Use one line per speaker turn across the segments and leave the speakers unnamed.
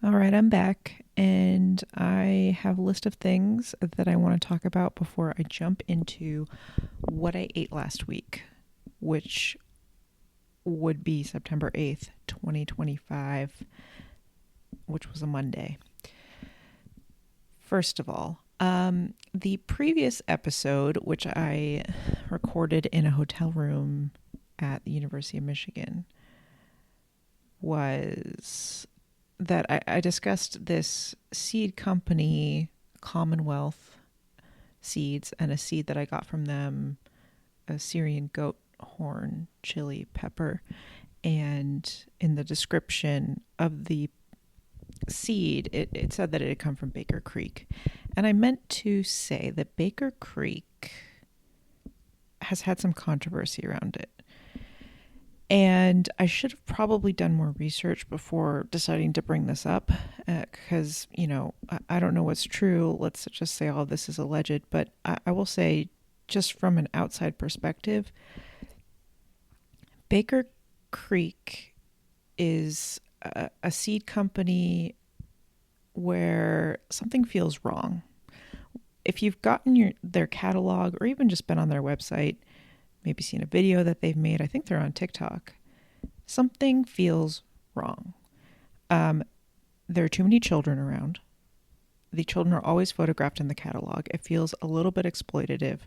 All right, I'm back, and I have a list of things that I want to talk about before I jump into what I ate last week, which would be September 8th, 2025, which was a Monday. First of all, the previous episode, which I recorded in a hotel room at the University of Michigan, was that I discussed this seed company, Commonwealth Seeds, and a seed that I got from them, a Syrian goat horn chili pepper. And in the description of the seed, it said that it had come from Baker Creek. And I meant to say that Baker Creek has had some controversy around it. And I should have probably done more research before deciding to bring this up because, I don't know what's true. Let's just say all this is alleged. But I will say, just from an outside perspective, Baker Creek is a seed company where something feels wrong. If you've gotten their catalog or even just been on their website, maybe seen a video that they've made, I think they're on TikTok, something feels wrong. There are too many children around. The children are always photographed in the catalog. It feels a little bit exploitative.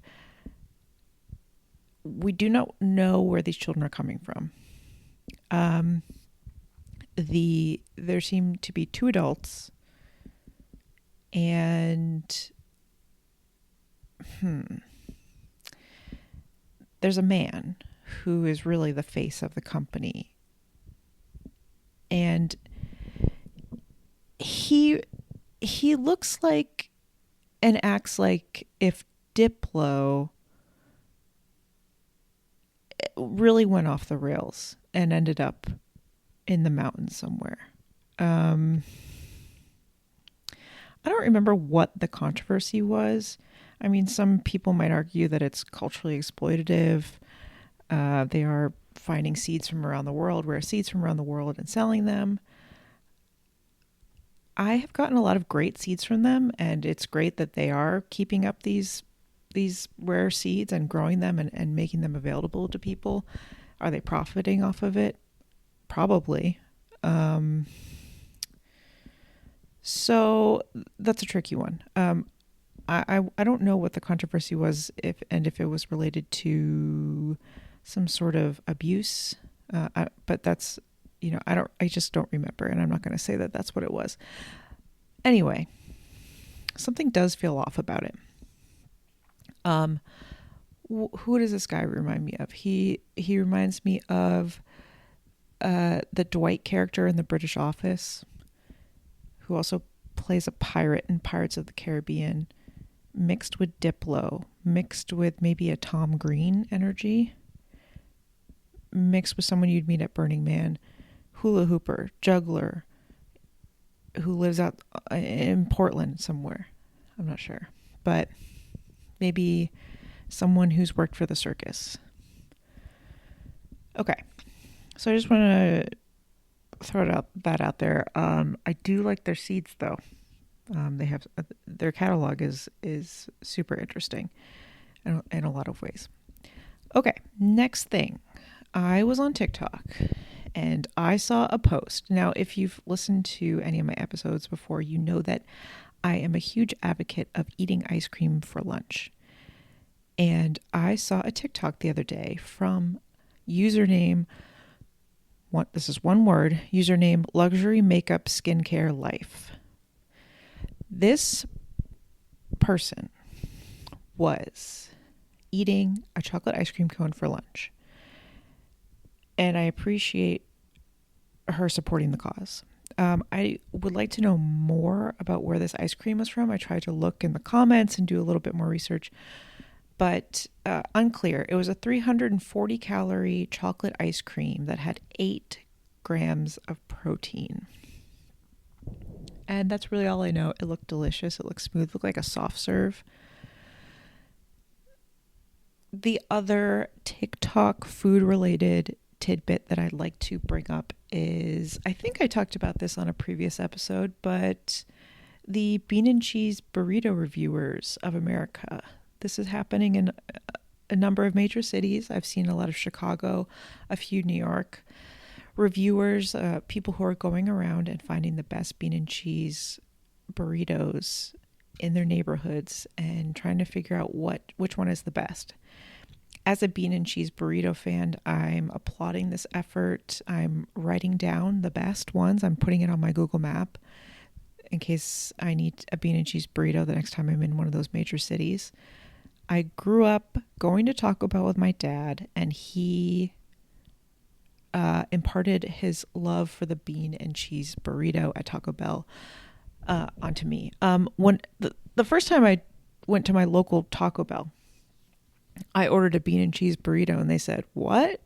We do not know where these children are coming from. There seem to be two adults and there's a man who is really the face of the company. And he looks like and acts like if Diplo really went off the rails and ended up in the mountains somewhere. I don't remember what the controversy was. I mean, some people might argue that it's culturally exploitative. They are finding seeds from around the world, rare seeds from around the world, and selling them. I have gotten a lot of great seeds from them, and it's great that they are keeping up these rare seeds and growing them and making them available to people. Are they profiting off of it? Probably. So that's a tricky one. I don't know what the controversy was if it was related to some sort of abuse. But that's, I just don't remember, and I'm not going to say that that's what it was. Anyway, something does feel off about it. Who does this guy remind me of? He reminds me of the Dwight character in the British Office, who also plays a pirate in Pirates of the Caribbean, mixed with Diplo, mixed with maybe a Tom Green energy, mixed with someone you'd meet at Burning Man, hula hooper, juggler, who lives out in Portland somewhere. I'm not sure. But maybe someone who's worked for the circus. Okay. So I just want to throw that out there. I do like their seeds, though. They have their catalog is super interesting in a lot of ways. Okay, next thing. I was on TikTok and I saw a post. Now, if you've listened to any of my episodes before, you know that I am a huge advocate of eating ice cream for lunch. And I saw a TikTok the other day from username, this is one word, username luxury makeup skincare life. This person was eating a chocolate ice cream cone for lunch. And I appreciate her supporting the cause. I would like to know more about where this ice cream was from. I tried to look in the comments and do a little bit more research, but unclear. It was a 340 calorie chocolate ice cream that had 8 grams of protein. And that's really all I know. It looked delicious. It looked smooth. It looked like a soft serve. The other TikTok food related tidbit that I'd like to bring up is, I think I talked about this on a previous episode, but the bean and cheese burrito reviewers of America. This is happening in a number of major cities. I've seen a lot of Chicago, a few New York reviewers, people who are going around and finding the best bean and cheese burritos in their neighborhoods and trying to figure out which one is the best. As a bean and cheese burrito fan, I'm applauding this effort. I'm writing down the best ones. I'm putting it on my Google map in case I need a bean and cheese burrito the next time I'm in one of those major cities. I grew up going to Taco Bell with my dad, and he imparted his love for the bean and cheese burrito at Taco Bell onto me. When the first time I went to my local Taco Bell, I ordered a bean and cheese burrito, and they said, "What?"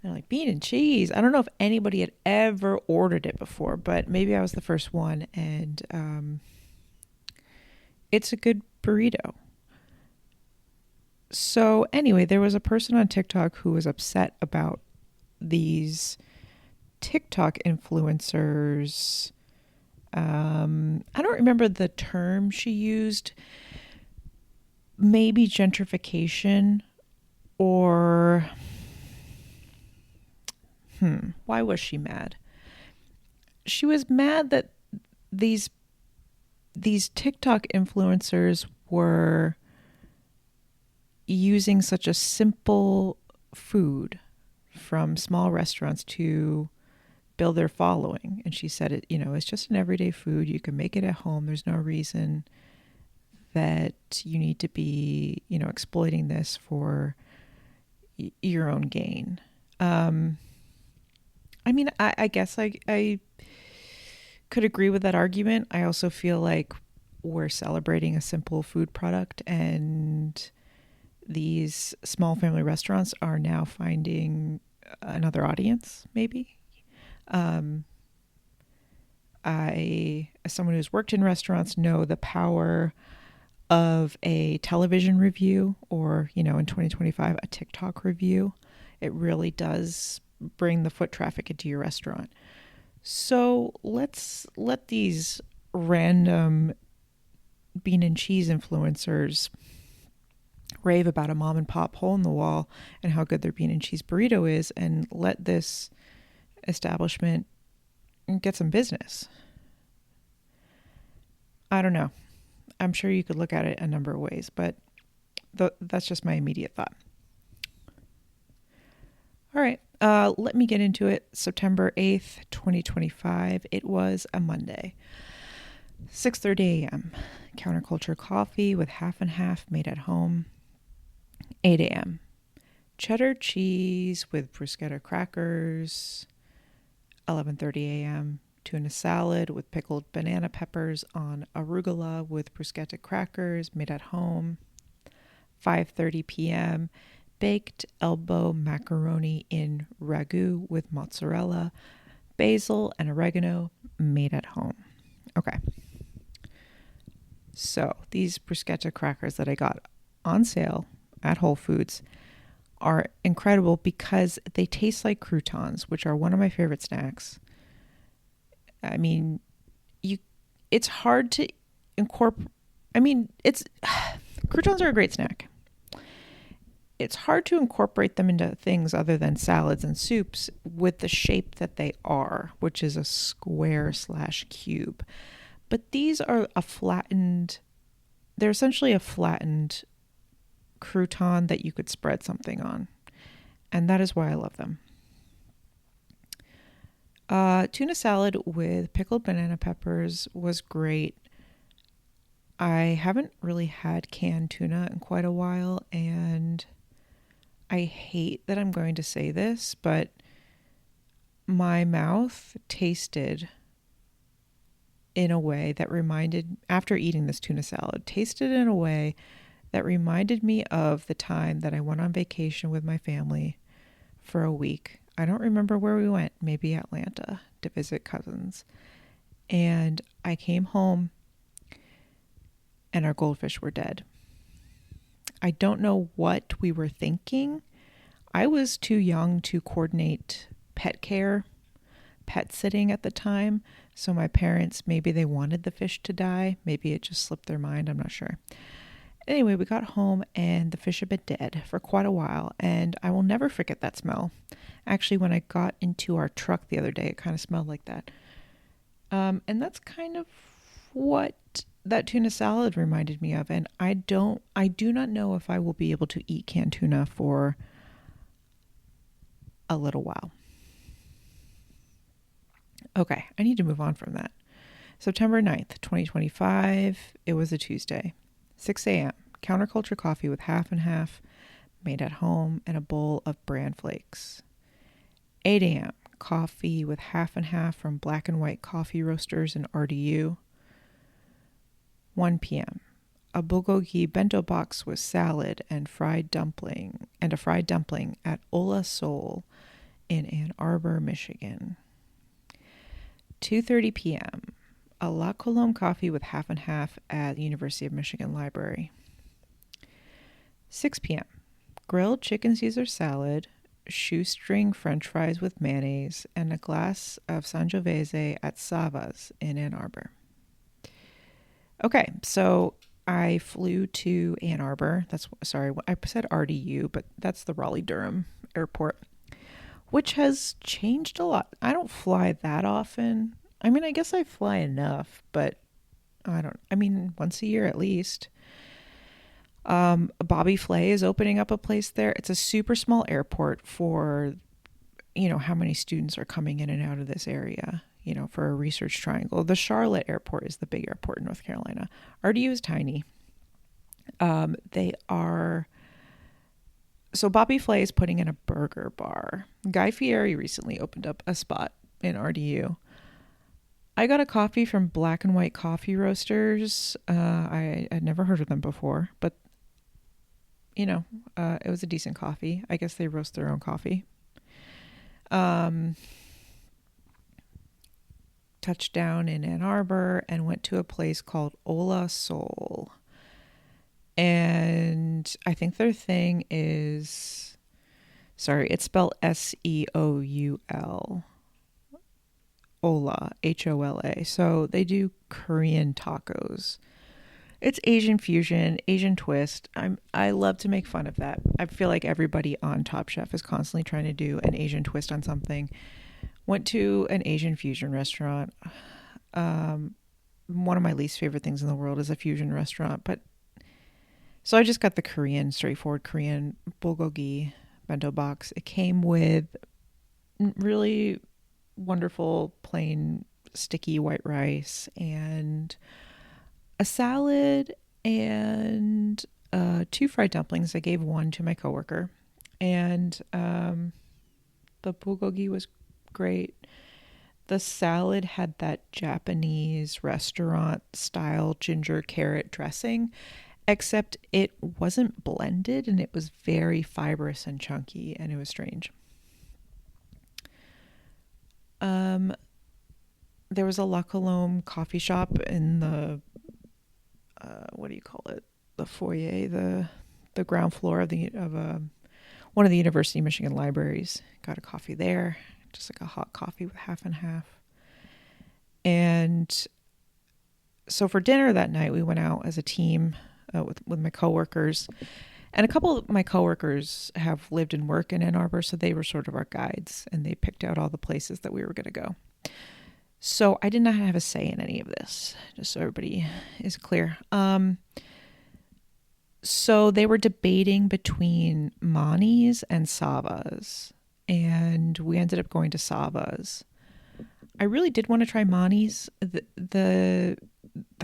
They're like, "Bean and cheese." I don't know if anybody had ever ordered it before, but maybe I was the first one, and it's a good burrito. So anyway, there was a person on TikTok who was upset about these TikTok influencers. I don't remember the term she used. Maybe gentrification, or why was she mad? She was mad that these TikTok influencers were using such a simple food from small restaurants to build their following. And she said, it's just an everyday food. You can make it at home. There's no reason that you need to be, exploiting this for your own gain. I guess I could agree with that argument. I also feel like we're celebrating a simple food product, and these small family restaurants are now finding another audience, maybe. I, as someone who's worked in restaurants, know the power of a television review, or, in 2025, a TikTok review. It really does bring the foot traffic into your restaurant. So let's let these random bean and cheese influencers rave about a mom and pop hole in the wall and how good their bean and cheese burrito is, and let this establishment get some business. I don't know. I'm sure you could look at it a number of ways, but that's just my immediate thought. All right, let me get into it. September 8th, 2025. It was a Monday. 6:30 a.m. Counterculture coffee with half and half made at home. 8 a.m. Cheddar cheese with bruschetta crackers. 11:30 a.m. Tuna salad with pickled banana peppers on arugula with bruschetta crackers made at home. 5:30 p.m. Baked elbow macaroni in ragu with mozzarella, basil, and oregano made at home. Okay. So these bruschetta crackers that I got on sale at Whole Foods are incredible because they taste like croutons, which are one of my favorite snacks. I mean, it's hard to incorporate. Croutons are a great snack. It's hard to incorporate them into things other than salads and soups with the shape that they are, which is a square/cube. But these are they're essentially a flattened crouton that you could spread something on. And that is why I love them. Tuna salad with pickled banana peppers was great. I haven't really had canned tuna in quite a while, and I hate that I'm going to say this, but my mouth tasted in a way that after eating this tuna salad, tasted in a way that reminded me of the time that I went on vacation with my family for a week. I don't remember where we went, maybe Atlanta, to visit cousins. And I came home and our goldfish were dead. I don't know what we were thinking. I was too young to coordinate pet care. pet sitting at the time. So my parents, maybe they wanted the fish to die. Maybe it just slipped their mind. I'm not sure. Anyway, we got home and the fish had been dead for quite a while. And I will never forget that smell. Actually, when I got into our truck the other day, it kind of smelled like that. And that's kind of what that tuna salad reminded me of. And I do not know if I will be able to eat canned tuna for a little while. Okay, I need to move on from that. September 9th, 2025. It was a Tuesday. 6 a.m. Counterculture coffee with half and half made at home and a bowl of bran flakes. 8 a.m. Coffee with half and half from Black and White Coffee Roasters in RDU. 1 p.m. A bulgogi bento box with salad and a fried dumpling at Ola Soul in Ann Arbor, Michigan. 2:30 p.m. A La Colombe coffee with half and half at the University of Michigan Library. 6 p.m. Grilled chicken Caesar salad, shoestring French fries with mayonnaise, and a glass of Sangiovese at Sava's in Ann Arbor. Okay, so I flew to Ann Arbor. I said RDU, but that's the Raleigh-Durham Airport, which has changed a lot. I don't fly that often. I mean, I guess I fly enough, but once a year at least. Bobby Flay is opening up a place there. It's a super small airport for, how many students are coming in and out of this area, for a research triangle. The Charlotte airport is the big airport in North Carolina. RDU is tiny. So Bobby Flay is putting in a burger bar. Guy Fieri recently opened up a spot in RDU. I got a coffee from Black and White Coffee Roasters. I had never heard of them before, but it was a decent coffee. I guess they roast their own coffee. Touched down in Ann Arbor and went to a place called Ola Soul. And I think their thing is, it's spelled Seoul. Ola, Hola. So they do Korean tacos. It's Asian fusion, Asian twist. I love to make fun of that. I feel like everybody on Top Chef is constantly trying to do an Asian twist on something. Went to an Asian fusion restaurant. One of my least favorite things in the world is a fusion restaurant. So I just got the straightforward Korean bulgogi bento box. It came with really wonderful, plain, sticky white rice and a salad and 2 fried dumplings. I gave one to my coworker. And the bulgogi was great. The salad had that Japanese restaurant style ginger carrot dressing, except it wasn't blended and it was very fibrous and chunky, and it was strange. There was a La Colombe coffee shop in the the foyer, the ground floor of one of the University of Michigan libraries. Got a coffee there, just like a hot coffee with half and half. And so for dinner that night, we went out as a team with my coworkers. And a couple of my coworkers have lived and worked in Ann Arbor, so they were sort of our guides, and they picked out all the places that we were going to go. So I did not have a say in any of this, just so everybody is clear. So they were debating between Mani's and Sava's, and we ended up going to Sava's. I really did want to try Mani's. The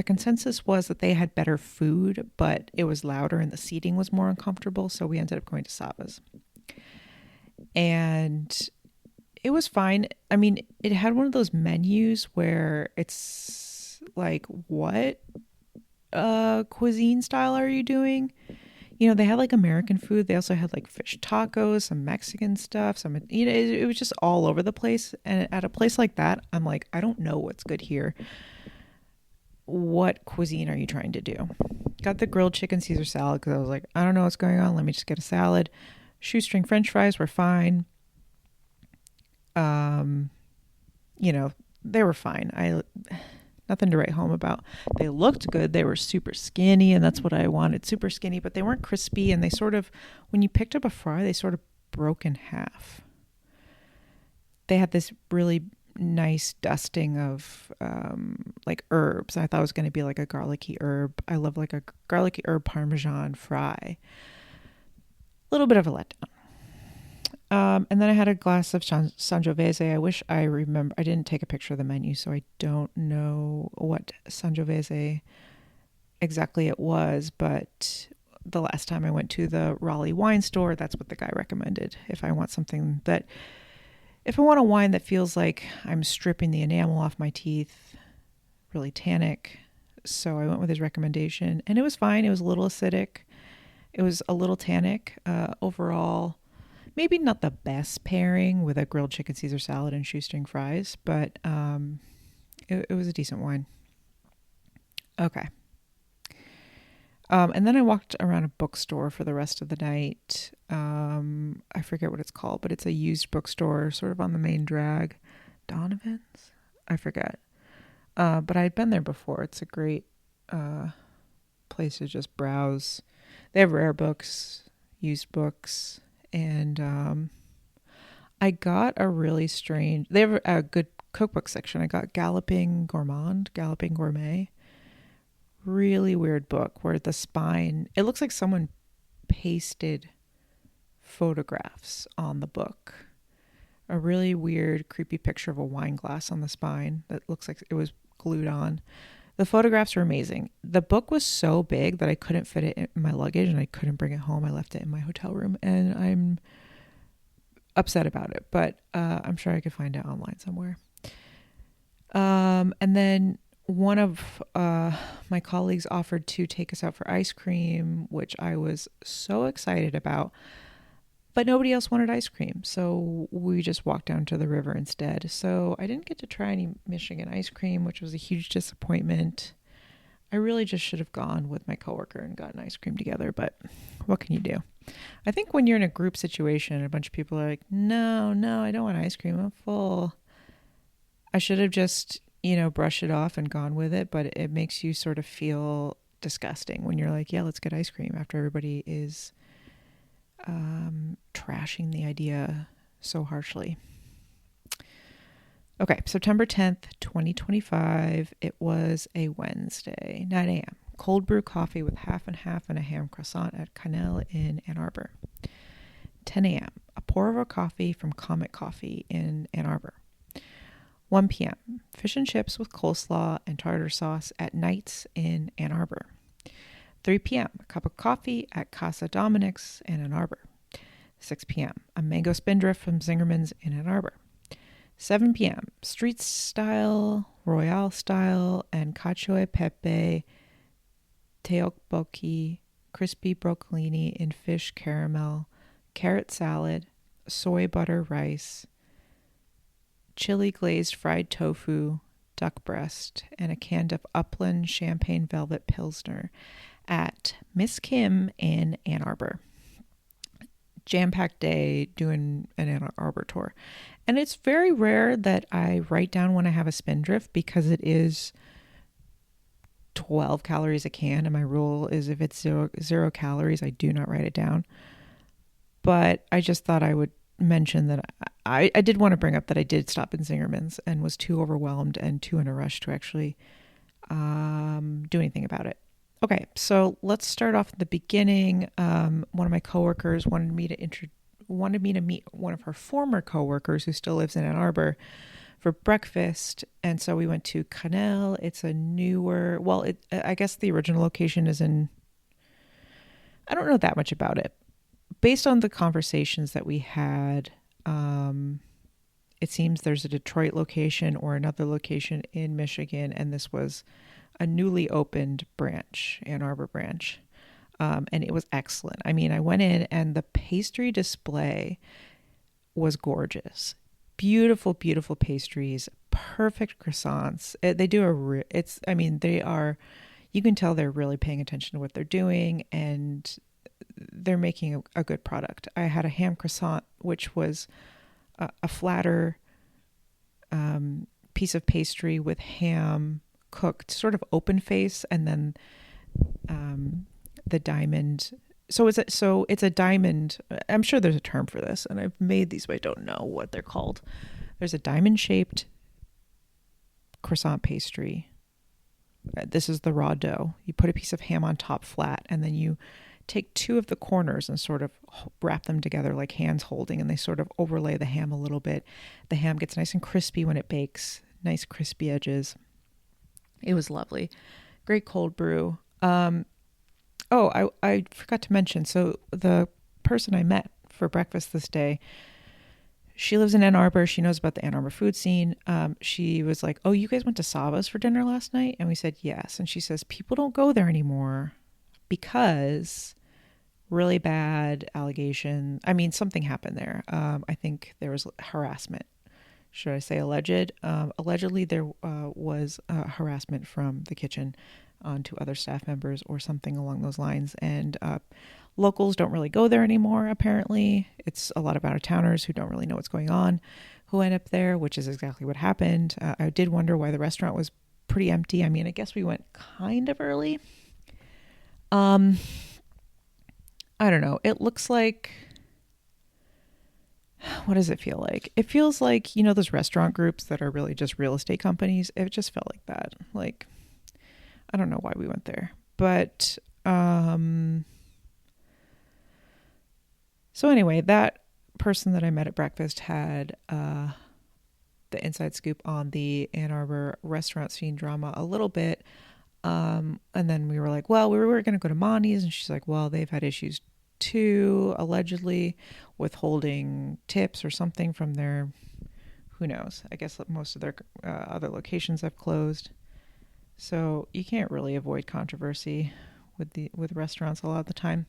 consensus was that they had better food, but it was louder and the seating was more uncomfortable, so we ended up going to Sava's. And it was fine. I mean, it had one of those menus where it's like, what cuisine style are you doing? They had like American food. They also had like fish tacos, some Mexican stuff, it was just all over the place. And at a place like that, I'm like, I don't know what's good here. What cuisine are you trying to do? Got the grilled chicken Caesar salad because I was like, I don't know what's going on. Let me just get a salad. Shoestring French fries were fine. you know, they were fine. Nothing to write home about. They looked good. They were super skinny, and that's what I wanted, super skinny, but they weren't crispy, and they sort of, when you picked up a fry, they sort of broke in half. They had this really nice dusting of like herbs. I thought it was going to be like a garlicky herb. I love like a garlicky herb Parmesan fry. A little bit of a letdown. And then I had a glass of Sangiovese. I wish I remember. I didn't take a picture of the menu, so I don't know what Sangiovese exactly it was. But the last time I went to the Raleigh wine store, that's what the guy recommended. If I want if I want a wine that feels like I'm stripping the enamel off my teeth, really tannic. So I went with his recommendation, and it was fine. It was a little acidic. It was a little tannic. Overall, maybe not the best pairing with a grilled chicken Caesar salad and shoestring fries, but it was a decent wine. Okay. And then I walked around a bookstore for the rest of the night. I forget what it's called, but it's a used bookstore sort of on the main drag. Donovan's? I forget. But I'd been there before. It's a great place to just browse. They have rare books, used books, and I got a really strange... They have a good cookbook section. I got Galloping Gourmet. Really weird book where the spine, it looks like someone pasted photographs on the book. A really weird, creepy picture of a wine glass on the spine that looks like it was glued on. The photographs were amazing. The book was so big that I couldn't fit it in my luggage and I couldn't bring it home. I left it in my hotel room and I'm upset about it, but I'm sure I could find it online somewhere. And then one of my colleagues offered to take us out for ice cream, which I was so excited about, but nobody else wanted ice cream. So we just walked down to the river instead. So I didn't get to try any Michigan ice cream, which was a huge disappointment. I really just should have gone with my coworker and gotten ice cream together, but what can you do? I think when you're in a group situation, a bunch of people are like, no, I don't want ice cream. I'm full. I should have just, brushed it off and gone with it, but it makes you sort of feel disgusting when you're like, yeah, let's get ice cream after everybody is trashing the idea so harshly. Okay, September 10th, 2025. It was a Wednesday, 9 a.m. Cold brew coffee with half and half and a ham croissant at Cannell in Ann Arbor. 10 a.m. A pour over coffee from Comet Coffee in Ann Arbor. 1 p.m. Fish and chips with coleslaw and tartar sauce at Knight's in Ann Arbor. 3 p.m. A cup of coffee at Casa Dominic's in Ann Arbor. 6 p.m. A mango spindrift from Zingerman's in Ann Arbor. 7 p.m. Street style, Royale style, and cacio e pepe, tteokbokki, crispy broccolini in fish caramel, carrot salad, soy butter rice, chili glazed fried tofu, duck breast, and a can of Upland Champagne Velvet Pilsner at Miss Kim in Ann Arbor. Jam-packed day doing an Ann Arbor tour. And it's very rare that I write down when I have a spindrift because it is 12 calories a can. And my rule is if it's zero calories, I do not write it down. But I just thought I would mention that I did want to bring up that I did stop in Zingerman's and was too overwhelmed and too in a rush to actually do anything about it. Okay, so let's start off at the beginning. One of my coworkers wanted me to meet one of her former coworkers who still lives in Ann Arbor for breakfast, and so we went to Cannell. It's a newer, I guess the original location is in, I don't know that much about it. Based on the conversations that we had, it seems there's a Detroit location or another location in Michigan, and this was a newly opened branch, Ann Arbor branch, and it was excellent. I mean, I went in and the pastry display was gorgeous. Beautiful, beautiful pastries, perfect croissants. You can tell they're really paying attention to what they're doing and they're making a good product. I had a ham croissant, which was a flatter piece of pastry with ham cooked sort of open face, and then the diamond. So it's a diamond. I'm sure there's a term for this, and I've made these, but I don't know what they're called. There's a diamond shaped croissant pastry. This is the raw dough. You put a piece of ham on top flat, and then you take two of the corners and sort of wrap them together like hands holding, and they sort of overlay the ham a little bit. The ham gets nice and crispy when it bakes, nice crispy edges. It was lovely. Great cold brew. I forgot to mention, so the person I met for breakfast this day, she lives in Ann Arbor. She knows about the Ann Arbor food scene. She was like, "Oh, you guys went to Sava's for dinner last night?" And we said, "Yes." And she says, "People don't go there anymore because really bad allegation. I mean, something happened there. I think there was harassment. Should I say alleged? Allegedly, there was harassment from the kitchen onto other staff members or something along those lines. And locals don't really go there anymore, apparently. It's a lot of out-of-towners who don't really know what's going on who end up there, which is exactly what happened. I did wonder why the restaurant was pretty empty. I mean, I guess we went kind of early. I don't know. It looks like, what does it feel like? It feels like, those restaurant groups that are really just real estate companies. It just felt like that. Like, I don't know why we went there. But, so anyway, that person that I met at breakfast had the inside scoop on the Ann Arbor restaurant scene drama a little bit. And then we were like, well, we were going to go to Monty's. And she's like, well, they've had issues too, allegedly withholding tips or something from their, who knows? I guess most of their other locations have closed. So you can't really avoid controversy with restaurants a lot of the time.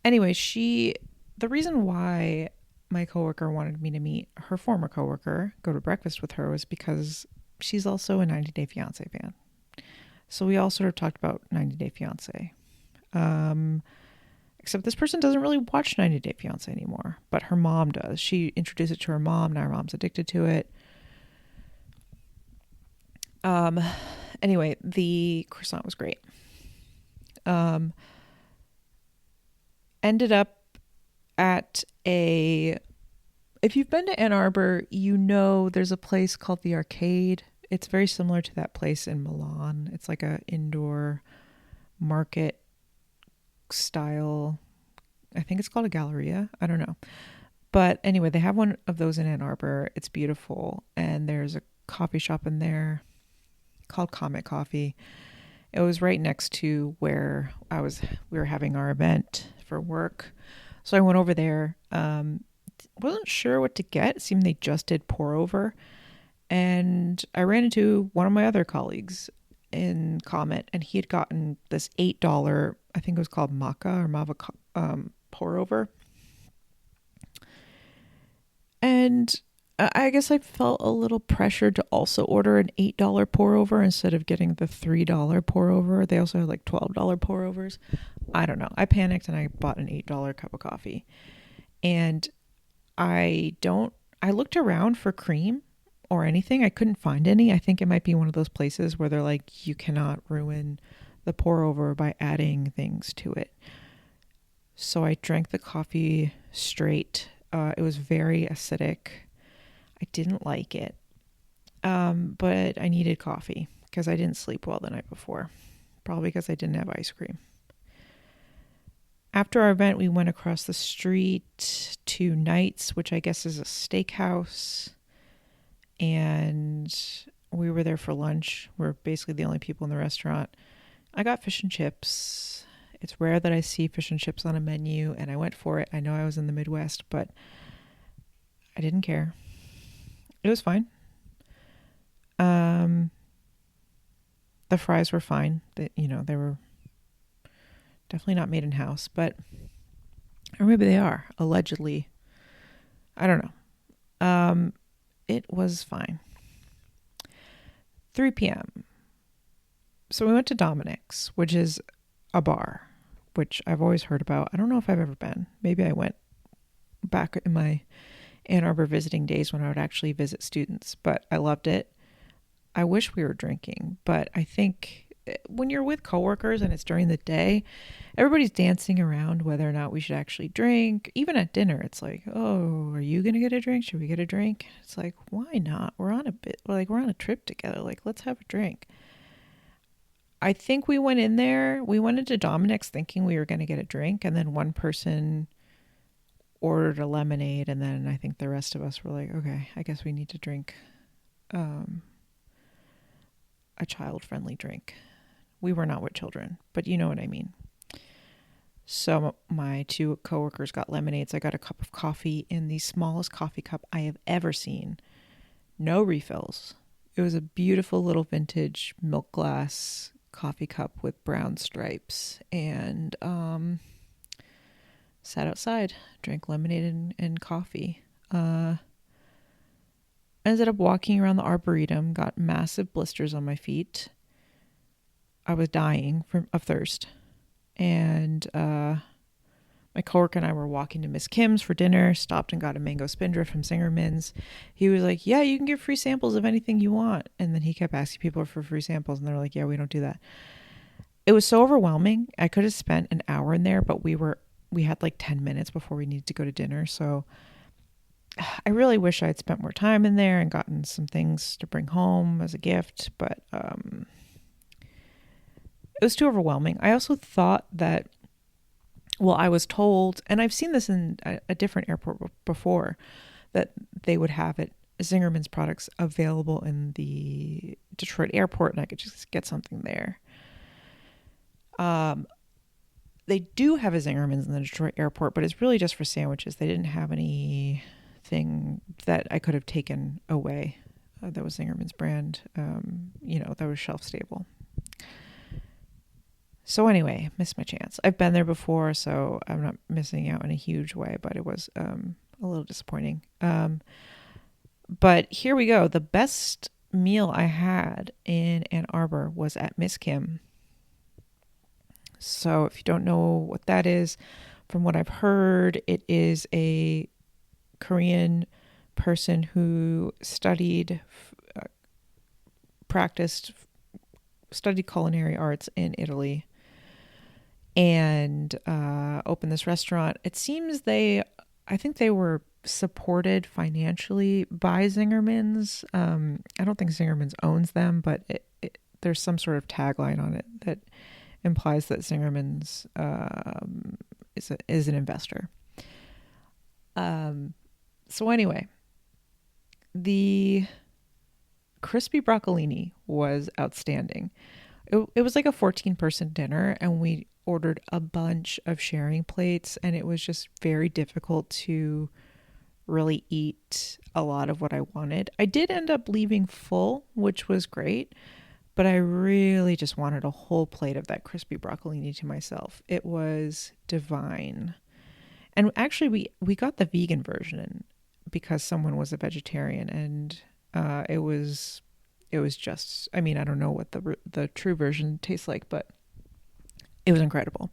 Anyway, the reason why my coworker wanted me to meet her former coworker, go to breakfast with her, was because she's also a 90 Day Fiancé fan. So we all sort of talked about 90 Day Fiancé. Except this person doesn't really watch 90 Day Fiancé anymore, but her mom does. She introduced it to her mom. Now her mom's addicted to it. Anyway, the croissant was great. Ended up at if you've been to Ann Arbor, there's a place called the Arcade. It's very similar to that place in Milan. It's like a indoor market style. I think it's called a Galleria. I don't know. But anyway, they have one of those in Ann Arbor. It's beautiful. And there's a coffee shop in there called Comet Coffee. It was right next to where we were having our event for work. So I went over there. Wasn't sure what to get. It seemed they just did pour over. And I ran into one of my other colleagues in Comet, and he had gotten this $8, I think it was called maca or mava pour over. And I guess I felt a little pressured to also order an $8 pour over instead of getting the $3 pour over. They also had like $12 pour overs. I don't know. I panicked and I bought an $8 cup of coffee. And I looked around for cream or anything. I couldn't find any. I think it might be one of those places where they're like, you cannot ruin the pour over by adding things to it. So I drank the coffee straight. It was very acidic. I didn't like it. But I needed coffee because I didn't sleep well the night before. Probably because I didn't have ice cream. After our event, we went across the street to Knight's, which I guess is a steakhouse. And we were there for lunch. We're basically the only people in the restaurant. I got fish and chips. It's rare that I see fish and chips on a menu, and I went for it. I know I was in the Midwest, but I didn't care. It was fine. The fries were fine. They were definitely not made in house, but or maybe they are, allegedly. I don't know. It was fine. 3 p.m. So we went to Dominic's, which is a bar, which I've always heard about. I don't know if I've ever been. Maybe I went back in my Ann Arbor visiting days when I would actually visit students, but I loved it. I wish we were drinking, but I think when you're with coworkers and it's during the day, everybody's dancing around whether or not we should actually drink. Even at dinner, it's like, oh, are you going to get a drink? Should we get a drink? It's like, why not? We're on a trip together. Like, let's have a drink. I think we went into Dominic's thinking we were going to get a drink, and then one person ordered a lemonade, and then I think the rest of us were like, okay, I guess we need to drink a child-friendly drink. We were not with children, but you know what I mean. So my two coworkers got lemonades. I got a cup of coffee in the smallest coffee cup I have ever seen. No refills. It was a beautiful little vintage milk glass coffee cup with brown stripes, and sat outside, drank lemonade and coffee. Ended up walking around the Arboretum, got massive blisters on my feet. I was dying of thirst. And my coworker and I were walking to Miss Kim's for dinner, stopped and got a mango spindrift from Zingerman's. He was like, yeah, you can get free samples of anything you want. And then he kept asking people for free samples, and they're like, yeah, we don't do that. It was so overwhelming. I could have spent an hour in there, but we had like 10 minutes before we needed to go to dinner. So I really wish I had spent more time in there and gotten some things to bring home as a gift, but it was too overwhelming. I also thought that, well, I was told, and I've seen this in a different airport before, that they would have Zingerman's products available in the Detroit airport, and I could just get something there. They do have a Zingerman's in the Detroit airport, but it's really just for sandwiches. They didn't have anything that I could have taken away that was Zingerman's brand, that was shelf stable. So anyway, missed my chance. I've been there before, so I'm not missing out in a huge way, but it was a little disappointing. But here we go. The best meal I had in Ann Arbor was at Miss Kim. So if you don't know what that is, from what I've heard, it is a Korean person who studied culinary arts in Italy and opened this restaurant. It seems I think they were supported financially by Zingerman's. I don't think Zingerman's owns them, but there's some sort of tagline on it that implies that Zingerman's is an investor. So anyway, the crispy broccolini was outstanding. It was like a 14-person dinner, and we ordered a bunch of sharing plates, and it was just very difficult to really eat a lot of what I wanted. I did end up leaving full, which was great, but I really just wanted a whole plate of that crispy broccolini to myself. It was divine. And actually we got the vegan version because someone was a vegetarian, and it was just, I mean, I don't know what the true version tastes like, but it was incredible.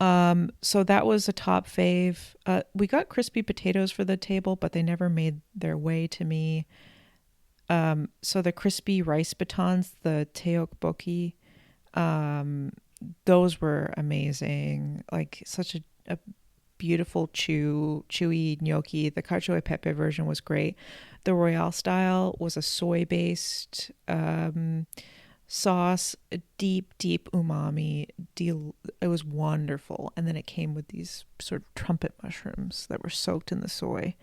So that was a top fave. We got crispy potatoes for the table, but they never made their way to me. So the crispy rice batons, the tteokbokki, those were amazing. Like such a beautiful chewy gnocchi. The cacio e pepe version was great. The Royale style was a soy-based sauce, a deep umami. It was wonderful. And then it came with these sort of trumpet mushrooms that were soaked in the soy.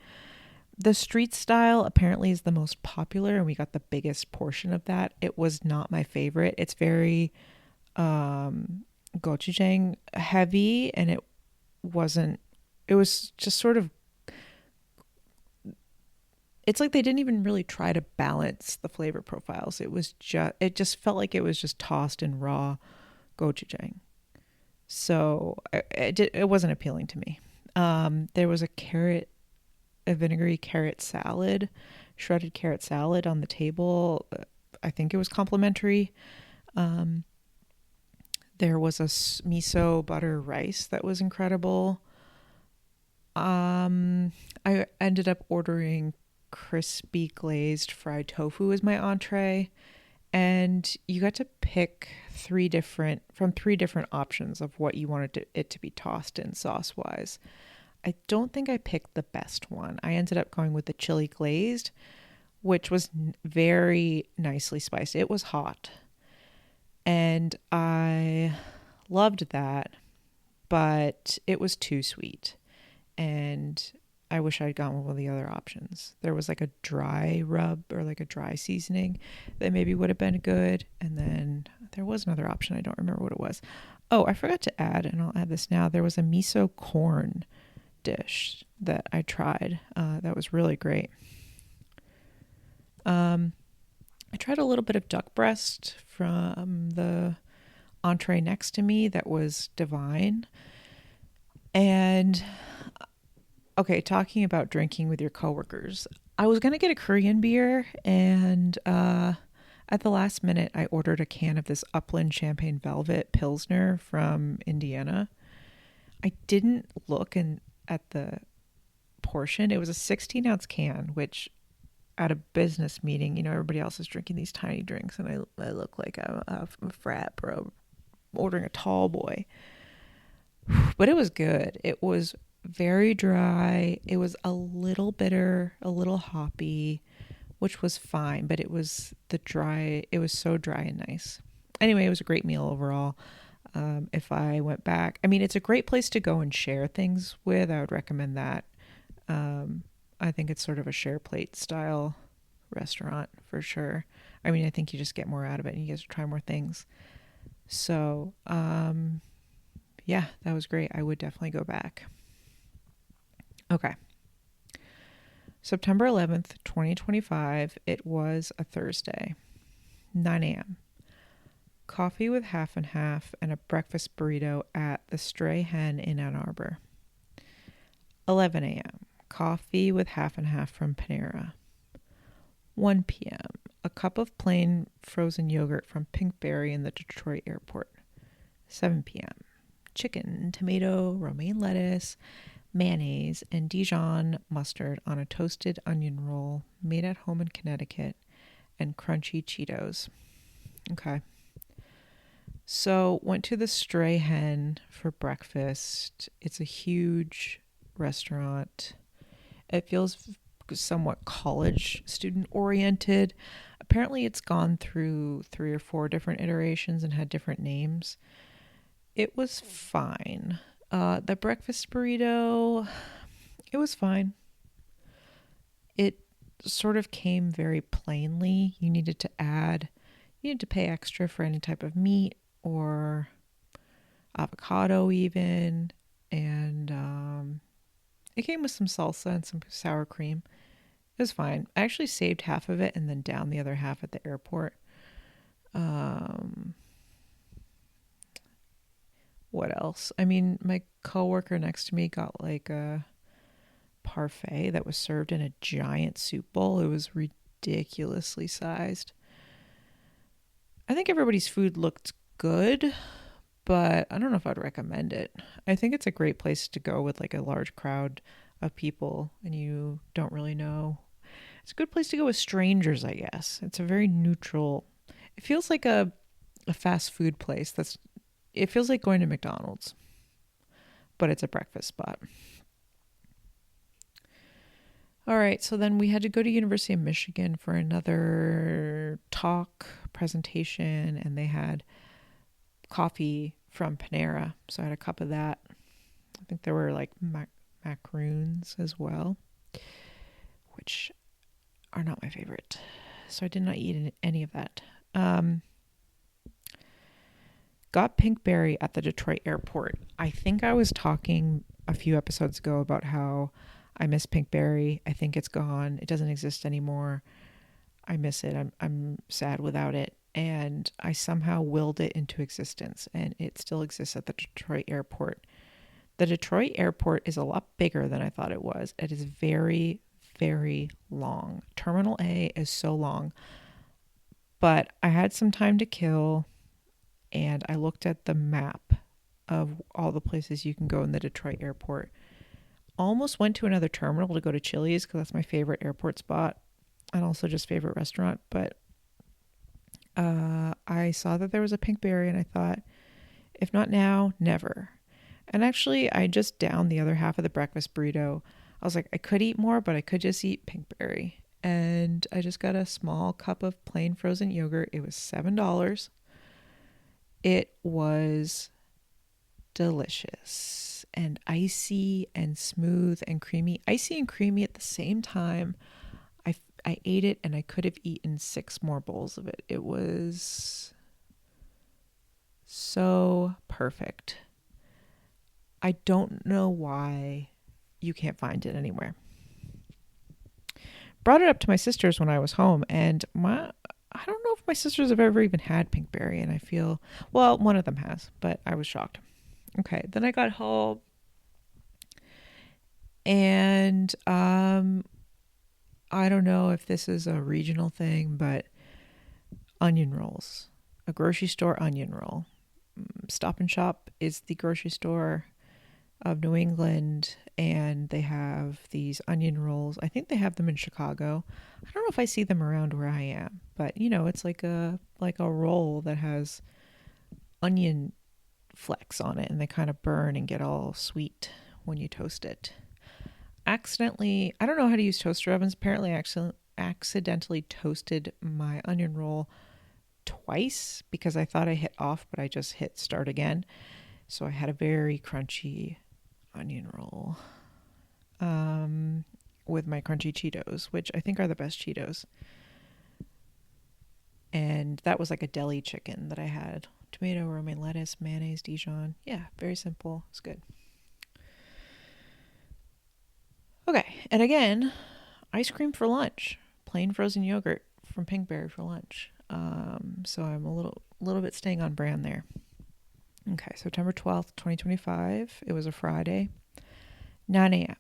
The street style apparently is the most popular, and we got the biggest portion of that. It was not my favorite. It's very gochujang heavy, and it was just sort of, it's like they didn't even really try to balance the flavor profiles. It just felt like it was just tossed in raw gochujang. So it wasn't appealing to me. There was a vinegary carrot salad, shredded carrot salad on the table. I think it was complimentary. There was a miso butter rice that was incredible. I ended up ordering crispy glazed fried tofu as my entree, and you got to pick three different options of what you wanted it to be tossed in sauce wise. I don't think I picked the best one. I ended up going with the chili glazed, which was very nicely spiced. It was hot, and I loved that, but it was too sweet. And I wish I'd gone with one of the other options. There was like a dry rub or like a dry seasoning that maybe would have been good. And then there was another option. I don't remember what it was. Oh, I forgot to add, and I'll add this now. There was a miso corn dish that I tried that was really great. I tried a little bit of duck breast from the entree next to me that was divine. And okay, talking about drinking with your coworkers, I was going to get a Korean beer, and at the last minute, I ordered a can of this Upland Champagne Velvet Pilsner from Indiana. I didn't look at the portion. It was a 16-ounce can, which at a business meeting, everybody else is drinking these tiny drinks, and I look like I'm a frat bro ordering a tall boy. But it was good. It was very dry. It was a little bitter, a little hoppy, which was fine, but it was so dry and nice. Anyway, it was a great meal overall. If I went back, I mean, it's a great place to go and share things with. I would recommend that. I think it's sort of a share plate style restaurant for sure. I mean, I think you just get more out of it and you get to try more things. So, yeah, that was great. I would definitely go back. Okay. September 11th, 2025. It was a Thursday, 9 a.m. Coffee with half and half and a breakfast burrito at the Stray Hen in Ann Arbor. 11 a.m. Coffee with half and half from Panera. 1 p.m. A cup of plain frozen yogurt from Pinkberry in the Detroit airport. 7 p.m. Chicken, tomato, romaine lettuce, mayonnaise, and Dijon mustard on a toasted onion roll made at home in Connecticut, and crunchy Cheetos. Okay. So went to the Stray Hen for breakfast. It's a huge restaurant. It feels somewhat college student oriented. Apparently it's gone through 3 or 4 different iterations and had different names. It was fine. The breakfast burrito, it was fine. It sort of came very plainly. You needed to pay extra for any type of meat or avocado even. And it came with some salsa and some sour cream. It was fine. I actually saved half of it and then downed the other half at the airport. What else? I mean, my coworker next to me got like a parfait that was served in a giant soup bowl. It was ridiculously sized. I think everybody's food looked good, but I don't know if I'd recommend it. I think it's a great place to go with like a large crowd of people and you don't really know. It's a good place to go with strangers, I guess. It's a very neutral. It feels like a fast food place it feels like going to McDonald's, but it's a breakfast spot. All right, so then we had to go to University of Michigan for another talk presentation, and they had coffee from Panera, so I had a cup of that. I think there were like macaroons as well, which are not my favorite, so I did not eat any of that. Got Pinkberry at the Detroit airport. I think I was talking a few episodes ago about how I miss Pinkberry. I think it's gone. It doesn't exist anymore. I miss it. I'm sad without it. And I somehow willed it into existence, and it still exists at the Detroit airport. The Detroit airport is a lot bigger than I thought it was. It is very, very long. Terminal A is so long. But I had some time to kill, and I looked at the map of all the places you can go in the Detroit airport. almost went to another terminal to go to Chili's because that's my favorite airport spot and also just favorite restaurant. But I saw that there was a Pinkberry and I thought, if not now, never. And actually, I just downed the other half of the breakfast burrito. I was like, I could eat more, but I could just eat Pinkberry. And I just got a small cup of plain frozen yogurt. It was $7. It was delicious and icy and smooth and creamy. Icy and creamy at the same time. I ate it and I could have eaten 6 more bowls of it. It was so perfect. I don't know why you can't find it anywhere. Brought it up to my sisters when I was home, and I don't know if my sisters have ever even had Pinkberry, and I feel, well, one of them has, but I was shocked. Okay, then I got home, and I don't know if this is a regional thing, but onion rolls, a grocery store onion roll. Stop and Shop is the grocery store of New England, and they have these onion rolls. I think they have them in Chicago. I don't know if I see them around where I am, but it's like a roll that has onion flecks on it, and they kind of burn and get all sweet when you toast it. I don't know how to use toaster ovens. Apparently I accidentally toasted my onion roll twice because I thought I hit off, but I just hit start again. So I had a very crunchy onion roll with my crunchy Cheetos, which I think are the best Cheetos. And that was like a deli chicken that I had. Tomato, romaine lettuce, mayonnaise, Dijon. Yeah, very simple. It's good. Okay, and again, ice cream for lunch. Plain frozen yogurt from Pinkberry for lunch. So I'm a little bit staying on brand there. Okay, September 12th, 2025. It was a Friday. 9 a.m.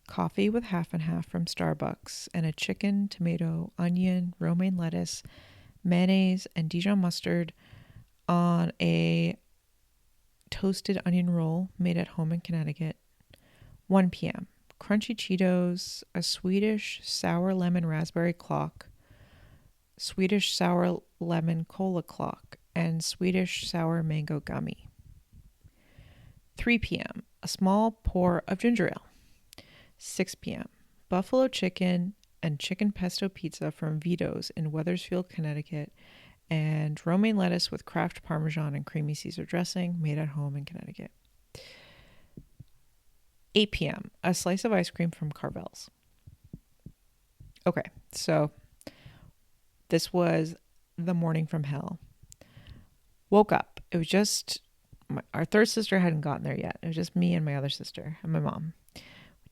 Coffee with half and half from Starbucks and a chicken, tomato, onion, romaine lettuce, mayonnaise, and Dijon mustard on a toasted onion roll made at home in Connecticut. 1 p.m. Crunchy Cheetos, a Swedish sour lemon raspberry clock, Swedish sour lemon cola clock, and Swedish sour mango gummy. 3 p.m. A small pour of ginger ale. 6 p.m. Buffalo chicken and chicken pesto pizza from Vito's in Wethersfield, Connecticut, and romaine lettuce with Kraft Parmesan and creamy Caesar dressing made at home in Connecticut. 8 p.m. A slice of ice cream from Carvel's. Okay, so this was the morning from hell. Woke up. It was just, our third sister hadn't gotten there yet. It was just me and my other sister and my mom.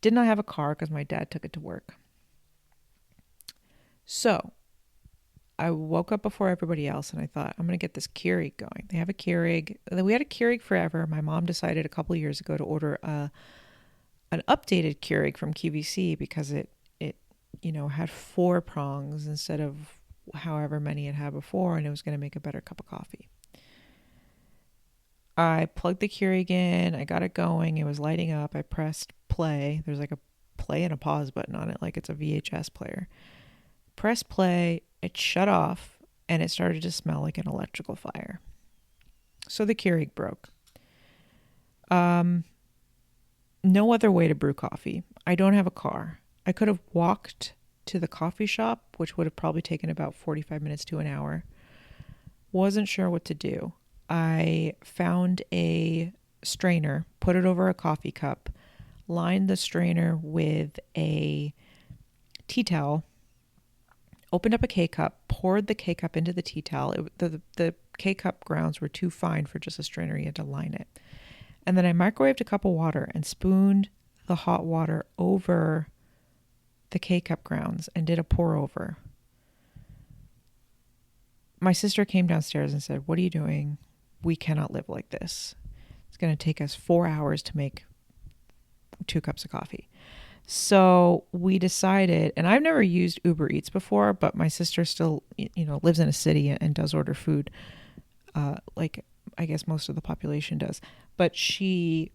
Did not have a car because my dad took it to work. So I woke up before everybody else and I thought, I'm going to get this Keurig going. They have a Keurig. We had a Keurig forever. My mom decided a couple of years ago to order an updated Keurig from QVC because it had 4 prongs instead of however many it had before, and it was going to make a better cup of coffee. I plugged the Keurig in. I got it going. It was lighting up. I pressed play. There's like a play and a pause button on it, like it's a VHS player. Press play. It shut off, and it started to smell like an electrical fire. So the Keurig broke. No other way to brew coffee. I don't have a car. I could have walked to the coffee shop, which would have probably taken about 45 minutes to an hour. Wasn't sure what to do. I found a strainer, put it over a coffee cup, lined the strainer with a tea towel, opened up a K-cup, poured the K-cup into the tea towel. The K-cup grounds were too fine for just a strainer. You had to line it. And then I microwaved a cup of water and spooned the hot water over the K-cup grounds and did a pour over. My sister came downstairs and said, "What are you doing? We cannot live like this. It's going to take us 4 hours to make 2 cups of coffee." So we decided, and I've never used Uber Eats before, but my sister still, lives in a city and does order food, like I guess most of the population does. But she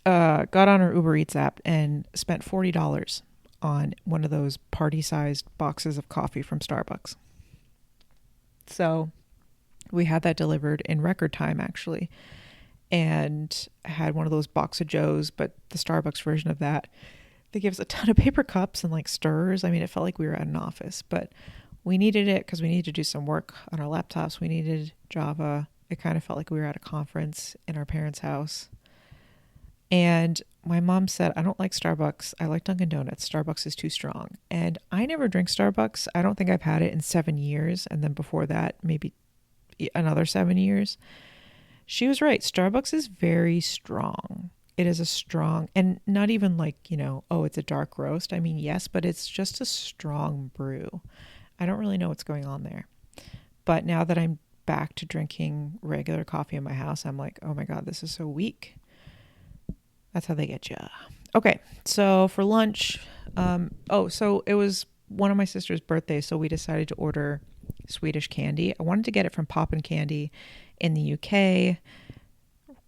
got on our Uber Eats app and spent $40 on one of those party-sized boxes of coffee from Starbucks. So we had that delivered in record time, actually. And I had one of those box of Joes, but the Starbucks version of that. They give us a ton of paper cups and like stirrers. I mean, it felt like we were at an office, but we needed it because we needed to do some work on our laptops. We needed Java. It kind of felt like we were at a conference in our parents' house. And my mom said, I don't like Starbucks. I like Dunkin' Donuts. Starbucks is too strong. And I never drink Starbucks. I don't think I've had it in 7 years. And then before that, maybe another 7 years. She was right. Starbucks is very strong. It is a strong, and not even like, oh, it's a dark roast. I mean, yes, but it's just a strong brew. I don't really know what's going on there. But now that I'm back to drinking regular coffee in my house, I'm like, oh my God, this is so weak. That's how they get you. Okay, so for lunch, so it was one of my sister's birthdays, so we decided to order Swedish candy. I wanted to get it from Poppin' Candy in the UK.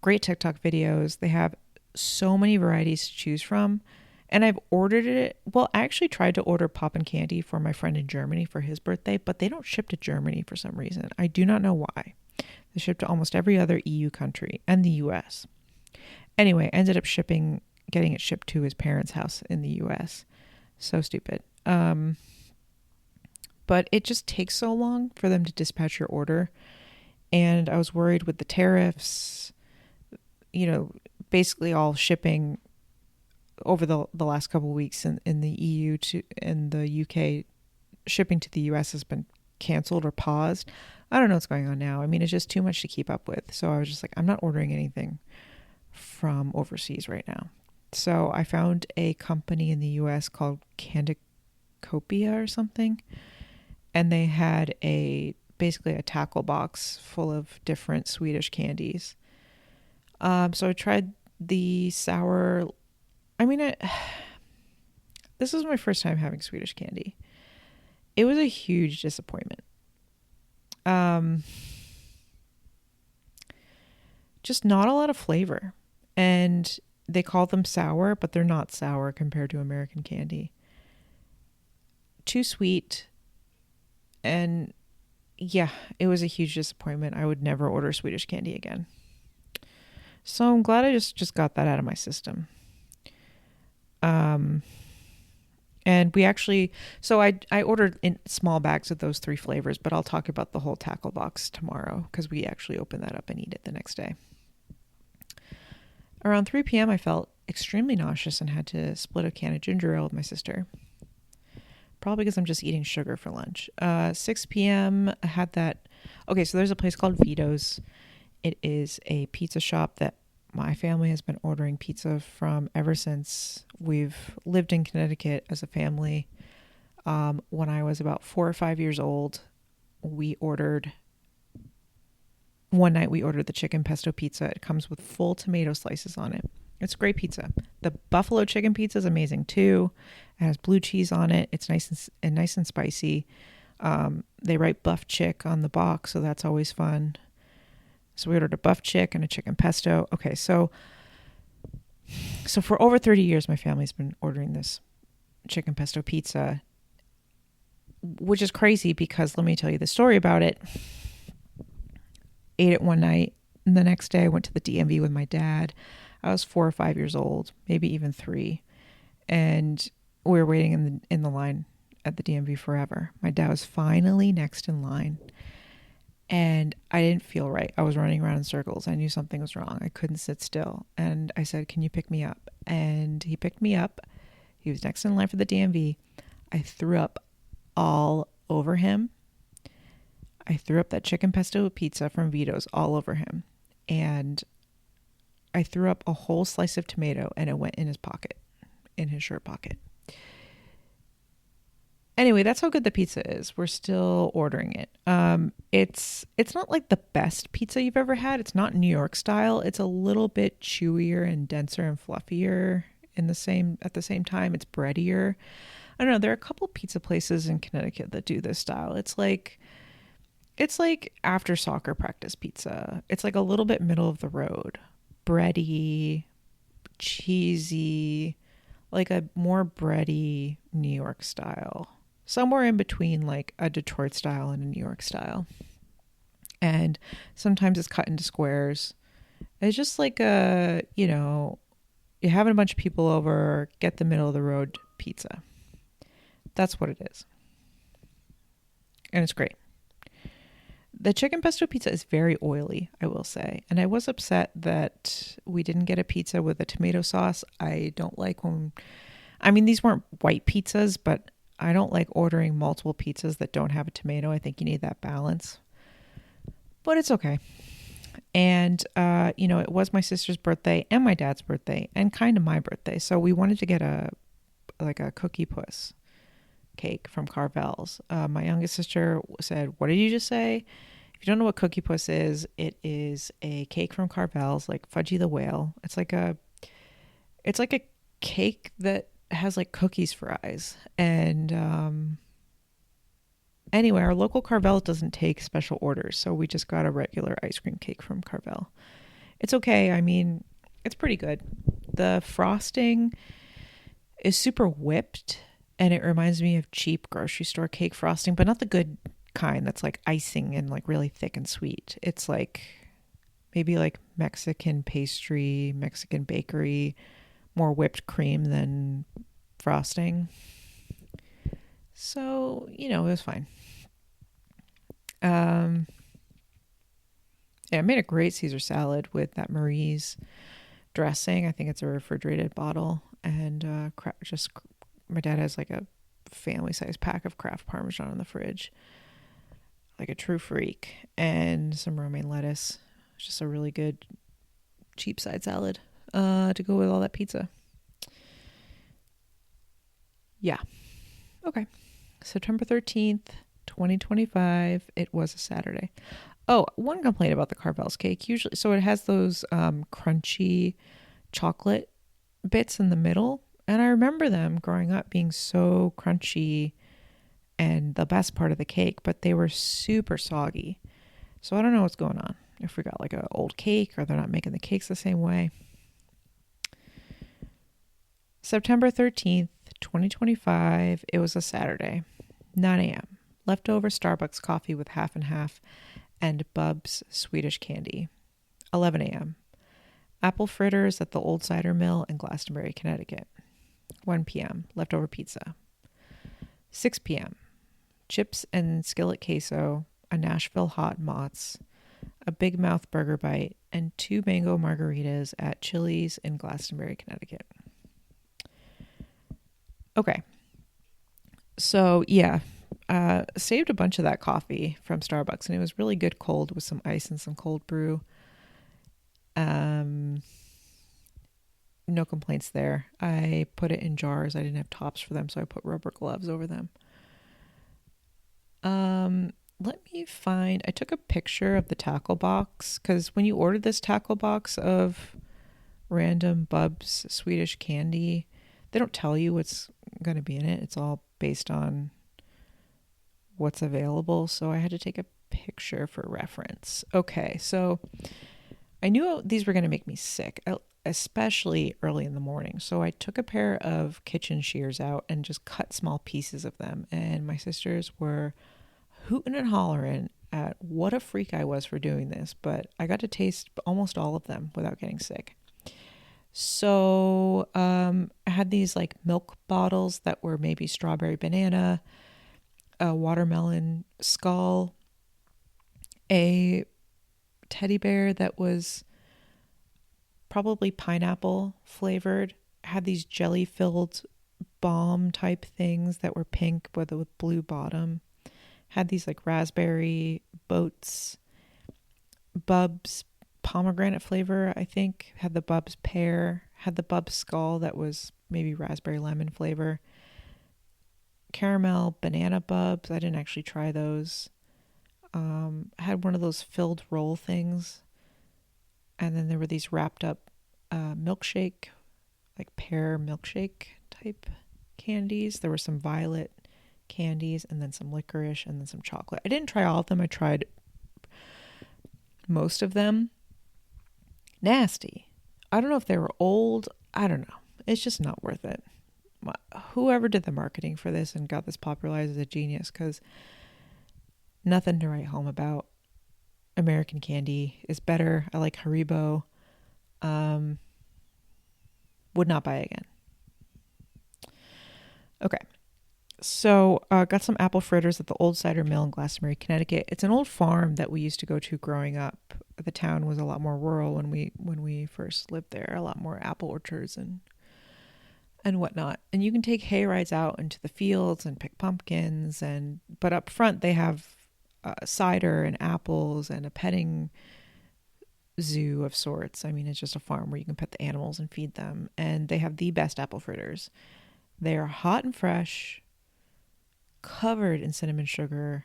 Great TikTok videos. They have so many varieties to choose from. And I've ordered it. Well, I actually tried to order Poppin' Candy for my friend in Germany for his birthday, but they don't ship to Germany for some reason. I do not know why. They ship to almost every other EU country and the US. Anyway, I ended up getting it shipped to his parents' house in the US. So stupid. But it just takes so long for them to dispatch your order. And I was worried with the tariffs, basically all shipping over the last couple of weeks in the EU and the UK, shipping to the US has been canceled or paused. I don't know what's going on now. I mean, it's just too much to keep up with. So I was just like, I'm not ordering anything from overseas right now. So I found a company in the US called Candicopia or something. And they had basically a tackle box full of different Swedish candies. So I tried the sour. I mean, this was my first time having Swedish candy. It was a huge disappointment. Just not a lot of flavor. And they call them sour, but they're not sour compared to American candy. Too sweet. And yeah, it was a huge disappointment. I would never order Swedish candy again. So I'm glad I just got that out of my system. And we actually, so I ordered in small bags of those 3 flavors, but I'll talk about the whole tackle box tomorrow because we actually open that up and eat it the next day. Around 3 p.m., I felt extremely nauseous and had to split a can of ginger ale with my sister. Probably because I'm just eating sugar for lunch. 6 p.m., I had that. Okay, so there's a place called Vito's. It is a pizza shop that my family has been ordering pizza from ever since we've lived in Connecticut as a family. When I was about 4 or 5 years old, one night we ordered the chicken pesto pizza. It comes with full tomato slices on it. It's great pizza. The buffalo chicken pizza is amazing too. It has blue cheese on it. It's nice and spicy. They write buff chick on the box, so that's always fun. So we ordered a buff chick and a chicken pesto. Okay, so for over 30 years, my family's been ordering this chicken pesto pizza, which is crazy because let me tell you the story about it. Ate it one night, and the next day I went to the DMV with my dad. I was 4 or 5 years old, maybe even 3, and we were waiting in the line at the DMV forever. My dad was finally next in line. And I didn't feel right. I was running around in circles. I knew something was wrong. I couldn't sit still. And I said, can you pick me up? And he picked me up. He was next in line for the DMV. I threw up all over him. I threw up that chicken pesto pizza from Vito's all over him. And I threw up a whole slice of tomato and it went in his pocket, in his shirt pocket. Anyway, that's how good the pizza is. We're still ordering it. It's not like the best pizza you've ever had. It's not New York style. It's a little bit chewier and denser and fluffier at the same time. It's breadier. I don't know. There are a couple pizza places in Connecticut that do this style. It's like after soccer practice pizza. It's like a little bit middle of the road. Bready, cheesy, like a more bready New York style. Somewhere in between like a Detroit style and a New York style. And sometimes it's cut into squares. It's just like you're having a bunch of people over, get the middle of the road pizza. That's what it is. And it's great. The chicken pesto pizza is very oily, I will say. And I was upset that we didn't get a pizza with a tomato sauce. I don't like these weren't white pizzas, but I don't like ordering multiple pizzas that don't have a tomato. I think you need that balance. But it's okay. And, it was my sister's birthday and my dad's birthday and kind of my birthday. So we wanted to get a cookie puss cake from Carvel's. My youngest sister said, "What did you just say?" If you don't know what cookie puss is, it is a cake from Carvel's, like Fudgy the Whale. It's like a cake that has like cookies for eyes. And anyway, our local Carvel doesn't take special orders, so we just got a regular ice cream cake from Carvel. It's okay. I mean, it's pretty good. The frosting is super whipped, and it reminds me of cheap grocery store cake frosting, but not the good kind that's like icing and like really thick and sweet. It's like maybe like Mexican pastry, Mexican bakery, more whipped cream than frosting. So, it was fine. Yeah, I made a great Caesar salad with that Marie's dressing. I think it's a refrigerated bottle. And my dad has like a family-sized pack of Kraft Parmesan in the fridge. Like a true freak. And some romaine lettuce. It's just a really good cheap side salad to go with all that pizza. Yeah. Okay. September 13th, 2025. It was a Saturday. Oh, one complaint about the Carvel's cake. Usually, so it has those crunchy chocolate bits in the middle. And I remember them growing up being so crunchy and the best part of the cake, but they were super soggy. So I don't know what's going on. If we got like an old cake or they're not making the cakes the same way. September 13th, 2025. It was a Saturday, 9 a.m. Leftover Starbucks coffee with half and half and Bub's Swedish candy. 11 a.m. Apple fritters at the Old Cider Mill in Glastonbury, Connecticut. 1 p.m. Leftover pizza. 6 p.m. Chips and skillet queso, a Nashville hot Mott's, a Big Mouth burger bite, and 2 mango margaritas at Chili's in Glastonbury, Connecticut. Okay. So, yeah. Saved a bunch of that coffee from Starbucks, and it was really good cold with some ice and some cold brew. No complaints there. I put it in jars. I didn't have tops for them, so I put rubber gloves over them. Let me find, I took a picture of the tackle box, because when you order this tackle box of random Bub's Swedish candy, they don't tell you what's going to be in it. It's all based on what's available. So I had to take a picture for reference. Okay, so I knew these were going to make me sick, especially early in the morning. So I took a pair of kitchen shears out and just cut small pieces of them. And my sisters were hooting and hollering at what a freak I was for doing this. But I got to taste almost all of them without getting sick. So I had these like milk bottles that were maybe strawberry banana, a watermelon skull, a teddy bear that was probably pineapple flavored, had these jelly filled bomb type things that were pink with blue bottom, had these like raspberry boats, Bub's pomegranate flavor, I think, had the Bub's pear, had the Bub's skull that was maybe raspberry lemon flavor, caramel banana Bubs. I didn't actually try those. Had one of those filled roll things, and then there were these wrapped up milkshake, like pear milkshake type candies. There were some violet candies, and then some licorice, and then some chocolate. I didn't try all of them. I tried most of them. Nasty. I don't know if they were old. I don't know. It's just not worth it. Whoever did the marketing for this and got this popularized is a genius, because nothing to write home about. American candy is better. I like Haribo. Would not buy again. Okay. So got some apple fritters at the Old Cider Mill in Glastonbury, Connecticut. It's an old farm that we used to go to growing up. The town was a lot more rural when we first lived there. A lot more apple orchards and whatnot. And you can take hay rides out into the fields and pick pumpkins. But up front they have cider and apples and a petting zoo of sorts. I mean, it's just a farm where you can pet the animals and feed them. And they have the best apple fritters. They are hot and fresh, covered in cinnamon sugar.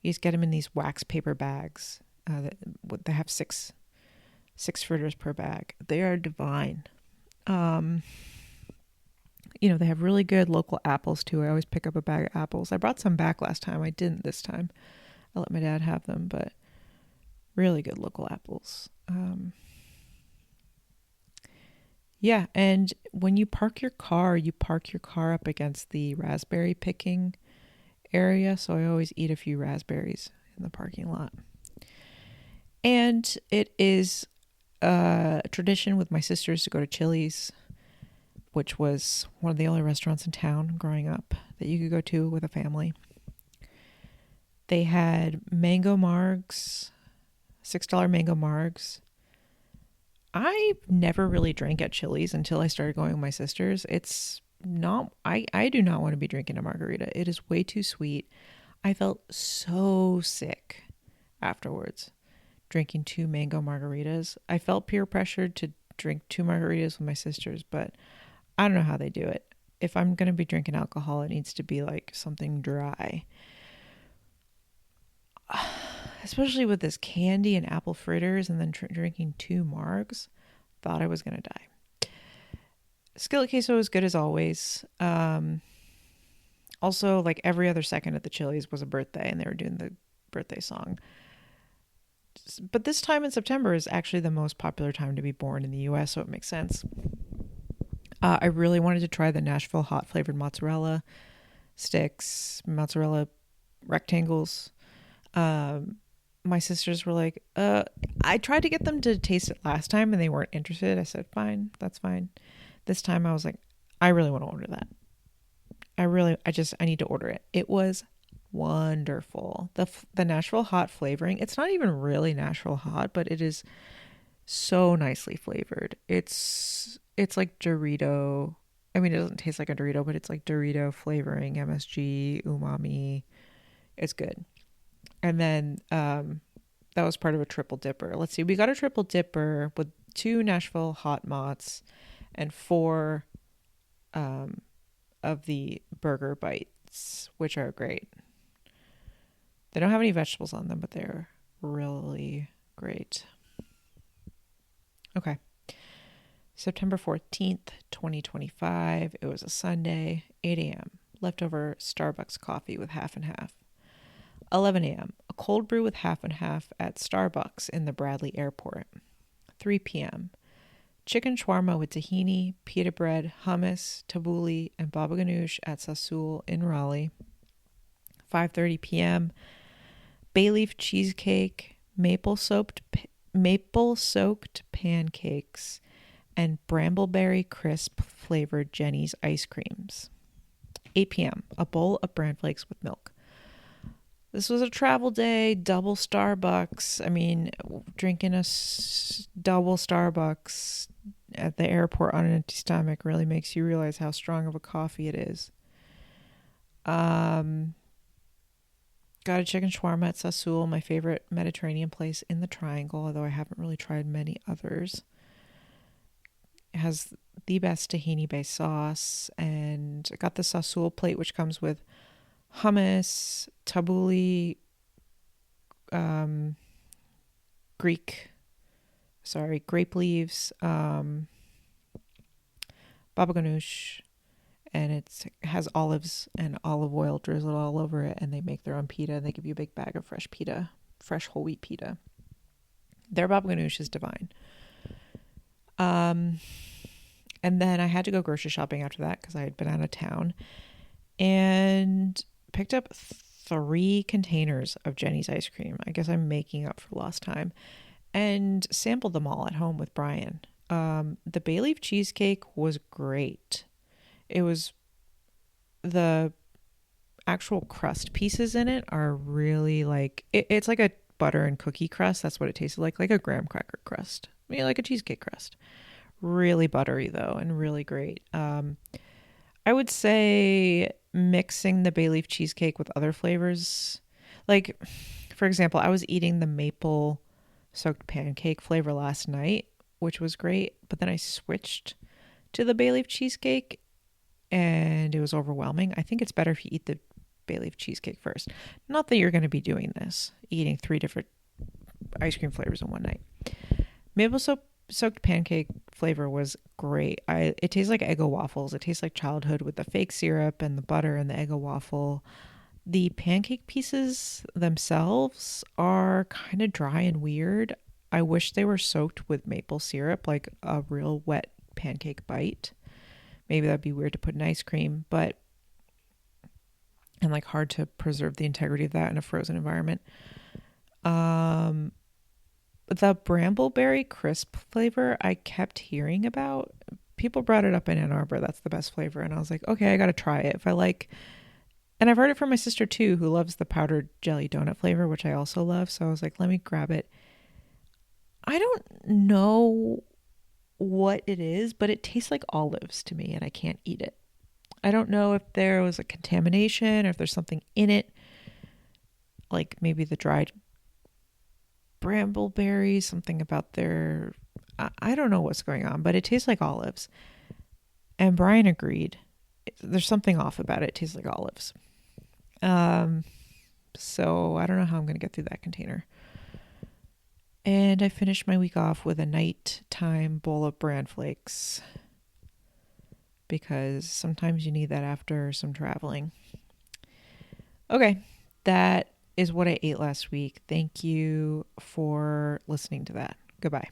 You just get them in these wax paper bags. They have six fritters per bag. They are divine. They have really good local apples too. I always pick up a bag of apples. I brought some back last time. I didn't this time. I let my dad have them, but really good local apples. Yeah, and when you park your car up against the raspberry picking area. So I always eat a few raspberries in the parking lot. And it is a tradition with my sisters to go to Chili's, which was one of the only restaurants in town growing up that you could go to with a family. They had mango margs, $6 mango margs. I never really drank at Chili's until I started going with my sisters. It's not, I do not want to be drinking a margarita. It is way too sweet. I felt so sick afterwards drinking 2 mango margaritas. I felt peer pressured to drink 2 margaritas with my sisters, but I don't know how they do it. If I'm going to be drinking alcohol, it needs to be like something dry. Especially with this candy and apple fritters and then drinking 2 margs. Thought I was going to die. Skillet queso is good as always. Also, like every other second at the Chili's was a birthday and they were doing the birthday song. But this time in September is actually the most popular time to be born in the US, so it makes sense. I really wanted to try the Nashville hot flavored mozzarella sticks, mozzarella rectangles. My sisters were like, I tried to get them to taste it last time and they weren't interested. I said, fine, that's fine. This time I was like, I really want to order that. I need to order it. It was wonderful. The Nashville hot flavoring, it's not even really Nashville hot, but it is so nicely flavored. It's like Dorito. I mean, it doesn't taste like a Dorito, but it's like Dorito flavoring, MSG, umami. It's good. And then that was part of a triple dipper. Let's see. We got a triple dipper with 2 Nashville hot mozz and 4 of the burger bites, which are great. They don't have any vegetables on them, but they're really great. Okay. September 14th, 2025. It was a Sunday, 8 a.m. Leftover Starbucks coffee with half and half. 11 a.m. A cold brew with half and half at Starbucks in the Bradley Airport. 3 p.m. Chicken shawarma with tahini, pita bread, hummus, tabbouleh, and baba ganoush at Sassoul in Raleigh. 5:30 p.m. Bay leaf cheesecake, maple soaked pancakes, and brambleberry crisp flavored Jenny's ice creams. 8 p.m. A bowl of bran flakes with milk. This was a travel day, double Starbucks. I mean, drinking a double Starbucks at the airport on an empty stomach really makes you realize how strong of a coffee it is. Got a chicken shawarma at Sassoul, my favorite Mediterranean place in the Triangle, although I haven't really tried many others. It has the best tahini-based sauce, and I got the Sassoul plate, which comes with hummus, tabbouleh, grape leaves, baba ganoush, and it has olives and olive oil drizzled all over it, and they make their own pita, and they give you a big bag of fresh whole wheat pita. Their baba ganoush is divine. And then I had to go grocery shopping after that because I had been out of town and picked up 3 containers of Jenny's ice cream. I guess I'm making up for lost time and sampled them all at home with Brian. The bay leaf cheesecake was great. It was the actual crust pieces in it are really like it's like a butter and cookie crust. That's what it tasted like a graham cracker crust. I mean, like a cheesecake crust. Really buttery though, and really great. I would say mixing the bay leaf cheesecake with other flavors, like for example, I was eating the maple soaked pancake flavor last night, which was great. But then I switched to the bay leaf cheesecake, and it was overwhelming. I think it's better if you eat the bay leaf cheesecake first. Not that you're going to be doing this, eating 3 different ice cream flavors in one night. Maple soaked pancake flavor was great. It tastes like Eggo waffles. It tastes like childhood with the fake syrup and the butter and the Eggo waffle. The pancake pieces themselves are kind of dry and weird. I wish they were soaked with maple syrup, like a real wet pancake bite. Maybe that'd be weird to put in ice cream, but and like hard to preserve the integrity of that in a frozen environment. The brambleberry crisp flavor I kept hearing about. People brought it up in Ann Arbor. That's the best flavor. And I was like, okay, I got to try it. If I like, and I've heard it from my sister too, who loves the powdered jelly donut flavor, which I also love. So I was like, let me grab it. I don't know what it is, but it tastes like olives to me and I can't eat it. I don't know if there was a contamination or if there's something in it, like maybe the dried brambleberries, something about their, I don't know what's going on, but it tastes like olives. And Brian agreed. There's something off about it. It tastes like olives. So I don't know how I'm going to get through that container. And I finished my week off with a nighttime bowl of bran flakes because sometimes you need that after some traveling. Okay, that is what I ate last week. Thank you for listening to that. Goodbye.